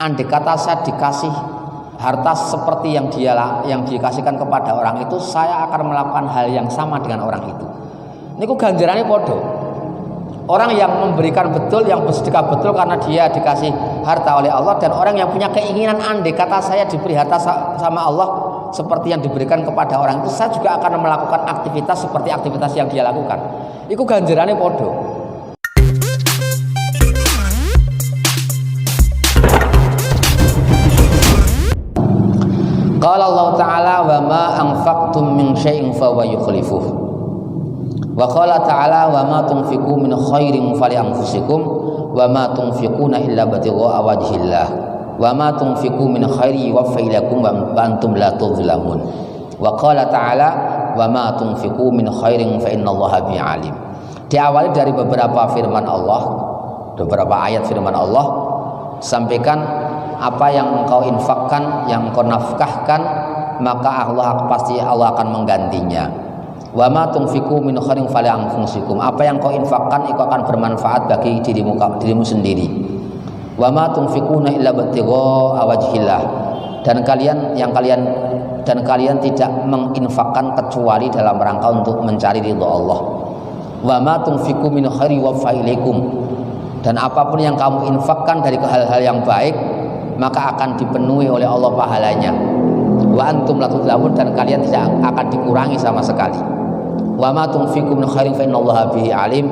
andai kata saya dikasih harta seperti yang dikasihkan kepada orang itu, saya akan melakukan hal yang sama dengan orang itu. Niku ganjarannya podo. Orang yang memberikan betul, yang bersedekah betul karena dia dikasih harta oleh Allah, dan orang yang punya keinginan andai kata saya diberi harta sama Allah seperti yang diberikan kepada orang itu, saya juga akan melakukan aktivitas seperti aktivitas yang dia lakukan. Iku ganjarannya podo. Qala Allah Ta'ala wa ma anfaqtum min syai'in fa huwa yukhlifuh. Wa qala Ta'ala wa ma tunfiqu min khairin fali anfusikum wa ma tunfiquna illa batigha'a wajhillah wa ma tunfiqu min khairin yuwaffa ilakum wa antum la tuzlamun. Wa qala Ta'ala wa ma tunfiqu min khairin fa innallaha bihi alim. Diawali dari beberapa firman Allah, beberapa ayat firman Allah, sampaikan apa yang engkau infakkan, yang engkau nafkahkan, maka pasti Allah akan menggantinya. Wa ma tunfiqu min khairin fali anfusikum. Apa yang engkau infakkan itu akan bermanfaat bagi dirimu sendiri. Wa ma tunfiquna illa batigha'a wajhillah. Dan kalian tidak menginfakkan kecuali dalam rangka untuk mencari ridha Allah. Wa ma tunfiqu min khairin yuwaffa ilaikum. Dan apapun yang kamu infakkan dari hal-hal yang baik, maka akan dipenuhi oleh Allah pahalanya. Wa antum la tudlamun, dan kalian tidak akan dikurangi sama sekali. Wa ma tunfiqu min khairin fa innallaha bihi alim.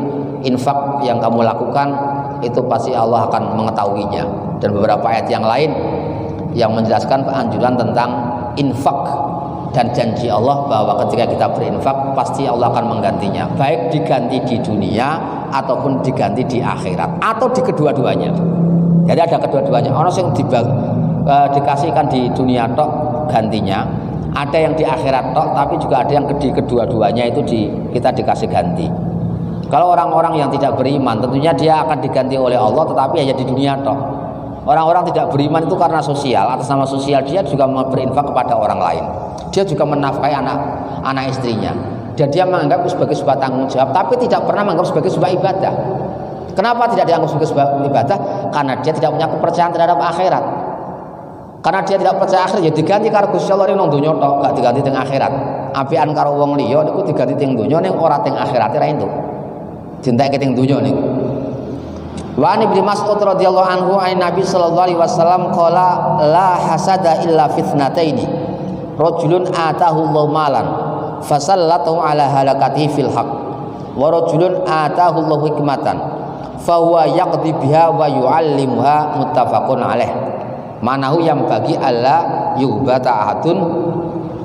Infak yang kamu lakukan itu pasti Allah akan mengetahuinya. Dan beberapa ayat yang lain yang menjelaskan anjuran tentang infak dan janji Allah bahwa ketika kita berinfak pasti Allah akan menggantinya, baik diganti di dunia ataupun diganti di akhirat atau di kedua-duanya. Jadi ada kedua-duanya. Orang yang dikasihkan di dunia tok gantinya, ada yang di akhirat tok, tapi juga ada yang di kedua-duanya itu kita dikasih ganti. Kalau orang-orang yang tidak beriman, tentunya dia akan diganti oleh Allah, tetapi hanya di dunia tok. Orang-orang tidak beriman itu karena sosial, atas nama sosial dia juga berinfak kepada orang lain. Dia juga menafkahi anak istrinya, dan dia menganggap itu sebagai sebuah tanggung jawab, tapi tidak pernah menganggap sebagai sebuah ibadah. Kenapa tidak dianggap sebagai sebuah ibadah? Karena dia tidak punya kepercayaan terhadap akhirat. Karena dia tidak percaya akhirat, ya diganti karo Gusti Allah ning donya tok, gak diganti teng akhirat. Apian karo wong liya niku diganti teng donya ning ora teng akhirat ra entuk. Dintek teng donya niku. Wa Ibnu Mas'ud radhiyallahu anhu an Nabi sallallahu alaihi wasallam qala la hasada illa fitnataini. Rajulun atahu Allahu malan fasallatahu ala halakatihi fil haqq. Wa rajulun atahu Allahu hikmatan fahuwa yaqdi biha wa yu'allimuha, muttafaqun alaih. Manahu yang bagi alla yubata ahadun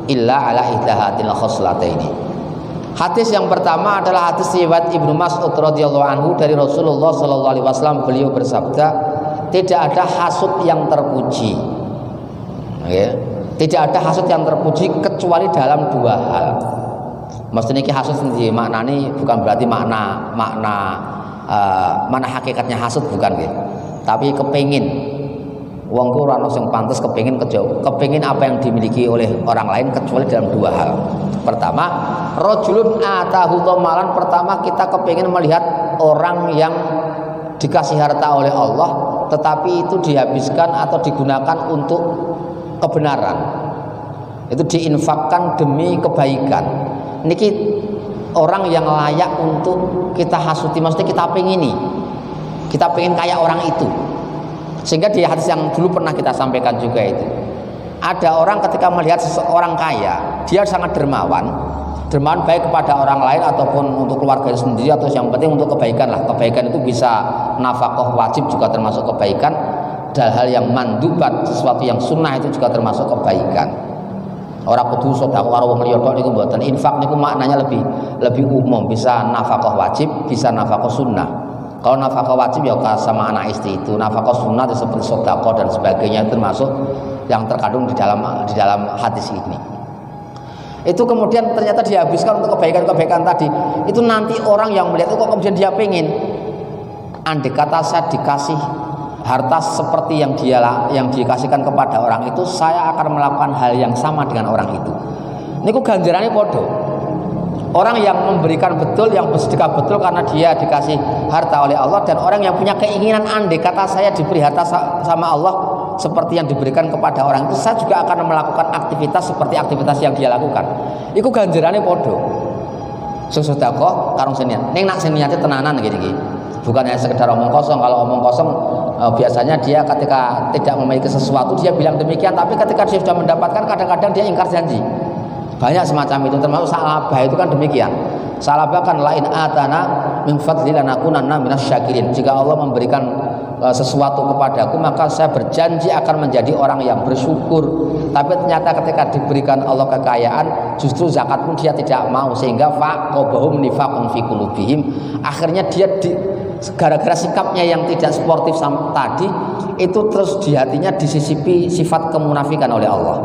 illa ala ihdahatil khoslataini. Hadis yang pertama adalah hadis riwayat Ibnu Mas'ud radhiyallahu anhu dari Rasulullah sallallahu alaihi wasallam. Beliau bersabda, tidak ada hasud yang terpuji. Okay. Tidak ada hasud yang terpuji kecuali dalam dua hal. Maksudnya ini hasud sendiri maknanya bukan berarti mana hakikatnya hasud, bukan gitu. Tapi kepengin wong ku ora ono sing pantes kepengin apa yang dimiliki oleh orang lain kecuali dalam dua hal. Pertama, rajulun atahu malan. Pertama, kita kepengin melihat orang yang dikasih harta oleh Allah tetapi itu dihabiskan atau digunakan untuk kebenaran. Itu diinfakkan demi kebaikan. Niki orang yang layak untuk kita hasuti, maksudnya kita pengen kayak orang itu. Sehingga di hadis yang dulu pernah kita sampaikan juga itu, ada orang ketika melihat seseorang kaya, dia sangat dermawan baik kepada orang lain ataupun untuk keluarga sendiri, atau yang penting untuk kebaikan lah. Kebaikan itu bisa nafkah wajib juga termasuk kebaikan, dan hal yang mandubat, sesuatu yang sunnah itu juga termasuk kebaikan. Orang kudu sedekah karo wong liya tok niku mboten. Infak niku maknanya lebih umum, bisa nafkah wajib, bisa nafkah sunnah. Kalau nafkah wajib ya sama anak istri itu, nafkah sunnah itu seperti sedekah dan sebagainya, termasuk yang terkandung di dalam hadis ini. Itu kemudian ternyata dihabiskan untuk kebaikan-kebaikan tadi. Itu nanti orang yang melihat itu kok kemudian dia pengen, andai kata saya dikasih harta seperti yang dikasihkan kepada orang itu, saya akan melakukan hal yang sama dengan orang itu. Niku ganjarannya podo. Orang yang memberikan betul, yang bersedekah betul karena dia dikasih harta oleh Allah, dan orang yang punya keinginan andai kata saya diberi harta sama Allah seperti yang diberikan kepada orang itu, saya juga akan melakukan aktivitas seperti aktivitas yang dia lakukan. Iku ganjarane podo. Sedekah karung seniat. Ning nak seniate tenanan gini. Bukan hanya sekedar omong kosong. Kalau omong kosong biasanya dia ketika tidak memiliki sesuatu dia bilang demikian, tapi ketika dia sudah mendapatkan kadang-kadang dia ingkar janji. Banyak semacam itu, termasuk Salabah itu kan demikian. Salabah kan lain atana min fadli lanakunanna minasyakirin. Jika Allah memberikan sesuatu kepadaku, maka saya berjanji akan menjadi orang yang bersyukur. Tapi ternyata ketika diberikan Allah kekayaan, justru zakat pun dia tidak mau, sehingga faqobahum nifaqun fi qulubihim. Akhirnya dia gara-gara sikapnya yang tidak sportif tadi, itu terus di hatinya disisipi sifat kemunafikan oleh Allah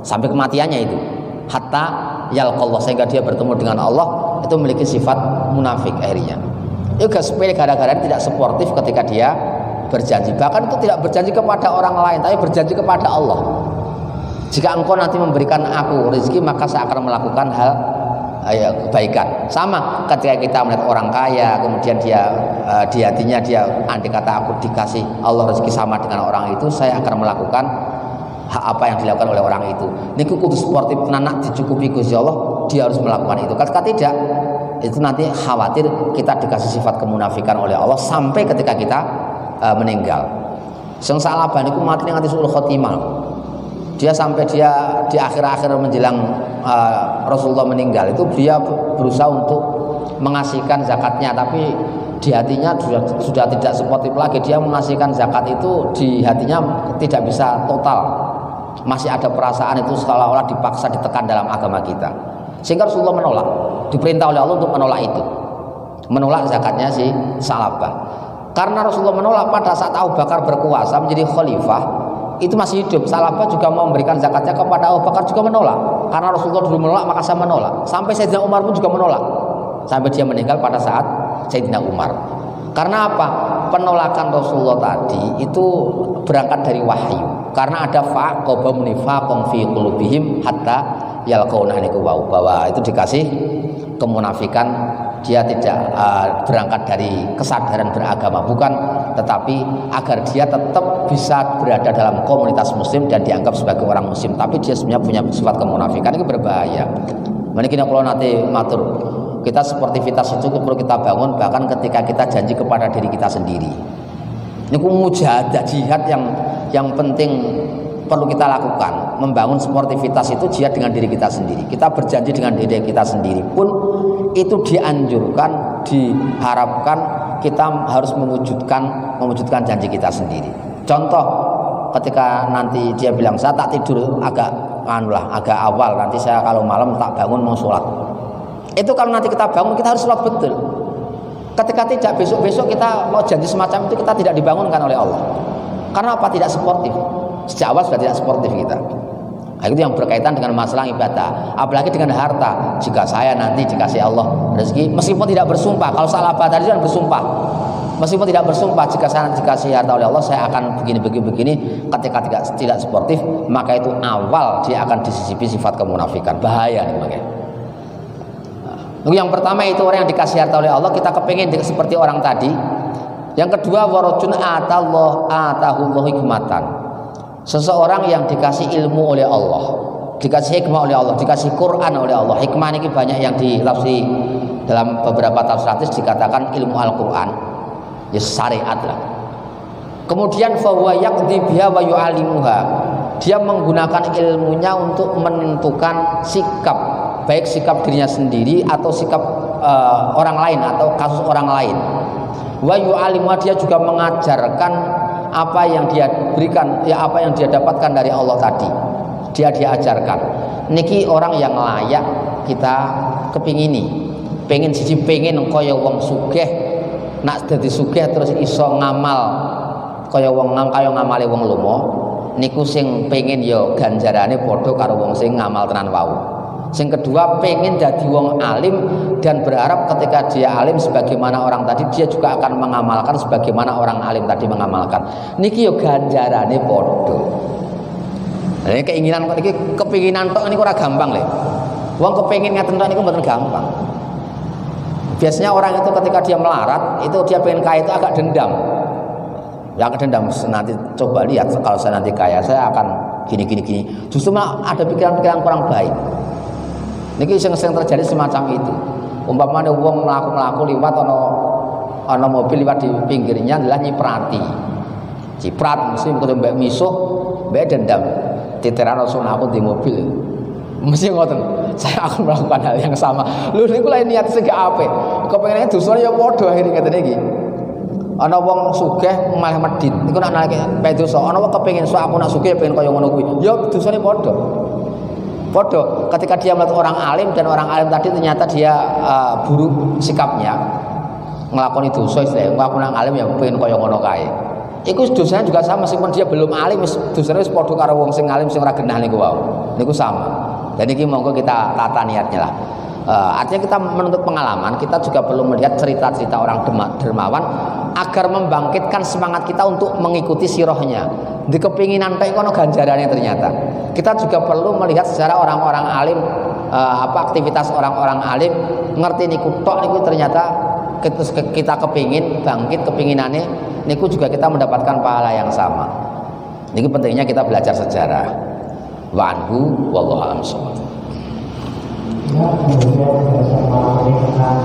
sampai kematiannya itu. Hatta yalqallah, sehingga dia bertemu dengan Allah itu memiliki sifat munafik akhirnya. Itu gak sepele, gara-gara tidak sportif ketika dia berjanji. Bahkan itu tidak berjanji kepada orang lain, tapi berjanji kepada Allah. Jika engkau nanti memberikan aku rezeki, maka saya akan melakukan hal kebaikan. Sama ketika kita melihat orang kaya, kemudian dia di hatinya dia andai kata aku dikasih Allah rezeki sama dengan orang itu, saya akan melakukan apa yang dilakukan oleh orang itu. Niku kudu sportif tenanak dicukupi Gusti Allah, dia harus melakukan itu. Ketika tidak, itu nanti khawatir kita dikasih sifat kemunafikan oleh Allah sampai ketika kita meninggal. Sing Salabah niku mati nganti suul khotimah. Dia sampai dia di akhir-akhir menjelang Rasulullah meninggal itu dia berusaha untuk mengasihkan zakatnya, tapi di hatinya sudah tidak sportif lagi. Dia mengasihkan zakat itu di hatinya tidak bisa total. Masih ada perasaan itu seolah-olah dipaksa ditekan dalam agama kita, sehingga Rasulullah menolak, diperintah oleh Allah untuk menolak itu, menolak zakatnya si Salabah. Karena Rasulullah menolak pada saat Abu Bakar berkuasa menjadi khalifah, itu masih hidup. Salabah juga mau memberikan zakatnya kepada Abu Bakar, juga menolak. Karena Rasulullah dulu menolak, maka saya menolak. Sampai Sayyidina Umar pun juga menolak, sampai dia meninggal pada saat Sayyidina Umar. Karena apa? Penolakan Rasulullah tadi itu berangkat dari wahyu. Karena ada faqobam nifaqum fi qulubihim hatta yalqauna niku wau, bahwa itu dikasih kemunafikan. Dia tidak berangkat dari kesadaran beragama, bukan, tetapi agar dia tetap bisa berada dalam komunitas muslim dan dianggap sebagai orang muslim, tapi dia sebenarnya punya sifat kemunafikan. Itu berbahaya. Mungkin kalau nanti matur, kita sportivitas itu perlu kita bangun bahkan ketika kita janji kepada diri kita sendiri. Ini mujahadah, jihad yang penting perlu kita lakukan. Membangun sportivitas itu jihad dengan diri kita sendiri. Kita berjanji dengan diri kita sendiri pun itu dianjurkan, diharapkan kita harus mewujudkan janji kita sendiri. Contoh, ketika nanti dia bilang saya tak tidur agak awal, nanti saya kalau malam tak bangun mau sholat. Itu kalau nanti kita bangun, kita harus sholat betul. Ketika tidak, besok-besok kita mau janji semacam itu, kita tidak dibangunkan oleh Allah. Karena apa? Tidak sportif. Sejak awal sudah tidak sportif kita. Nah, itu yang berkaitan dengan masalah ibadah. Apalagi dengan harta. Jika saya nanti dikasih Allah rezeki, meskipun tidak bersumpah. Kalau Salabah tadi kan bersumpah. Meskipun tidak bersumpah, jika saya nanti dikasih harta oleh Allah, saya akan begini. Ketika tidak sportif, maka itu awal dia akan disisipi sifat kemunafikan. Bahaya nih makanya. Yang pertama itu orang yang dikasih harta oleh Allah, kita kepingin seperti orang tadi. Yang kedua, warajun atahullahu hikmatan. Seseorang yang dikasih ilmu oleh Allah, dikasih hikmah oleh Allah, dikasih Quran oleh Allah. Hikmah ini banyak yang ditafsir dalam beberapa tafsir hadis dikatakan ilmu Al-Quran, ya syariat lah. Kemudian fahuwa yaqdi biha wa yu'allimuha. Dia menggunakan ilmunya untuk menentukan sikap, baik sikap dirinya sendiri atau sikap orang lain atau kasus orang lain. Wa yu'allimuha, dia juga mengajarkan apa yang dia berikan, ya apa yang dia dapatkan dari Allah tadi. Dia diajarkan. Niki orang yang layak kita kepingini. Pengen kaya wong sugih. Nak dadi sugih terus iso ngamal kaya ngamale wong lomo. Niku sing pengen ya ganjarane padha karo wong sing ngamal tenan wau. Sing kedua, pengen jadi wong alim dan berharap ketika dia alim sebagaimana orang tadi, dia juga akan mengamalkan sebagaimana orang alim tadi mengamalkan. Niki yo ganjarane padha. Nah, ini keinginan niki kepinginan tok niku ora gampang lho. Wong kepengin ngaten tok niku mboten gampang. Biasanya orang itu ketika dia melarat, itu dia pengen kaya itu agak dendam. Yang dendam nanti coba lihat kalau saya nanti kaya saya akan gini. Justru malah ada pikiran-pikiran kurang baik. Niki sering terjadi semacam itu. Umpamanya wong melaku liwat ana mobil liwat di pinggirnya adalah nyiprati. Ciprat mesti kudu mbek misuh, mbek dendam. Titeran langsung aku di mobil. Mesti ngoten. Saya akan melakukan hal yang sama. Lho niku lain niat sing gak apik. Kepengine dosane ya padha akhire ngeten iki. Ana wong sugih malah medhit. Niku nak nalike pe dosa. Ana wong kepengin sok aku nak sugih pengen kaya ngono kuwi. Ya dosane padha. Padha ketika dia melihat orang alim dan orang alim tadi ternyata dia buruk sikapnya. Nglakoni dosa istilahnya. Aku nang alim ya pengen kaya ngono kae. Iku dosanya juga sama meskipun dia belum alim, dosanya wis padha karo wong sing alim sing ora genah niku wae. Niku sama. Dan iki monggo kita tata niatnya lah. Artinya kita menuntut pengalaman, kita juga perlu melihat cerita-cerita orang dermawan agar membangkitkan semangat kita untuk mengikuti sirohnya. Di kepinginan kayak kono ganjarannya ternyata. Kita juga perlu melihat secara orang-orang alim, aktivitas orang-orang alim, ngerti niku tok niku ternyata kita kepingin bangkit kepinginannya, niku juga kita mendapatkan pahala yang sama. Niku pentingnya kita belajar sejarah. Wa anhu wallahu a'lam. Ya, kemudian bersama dengan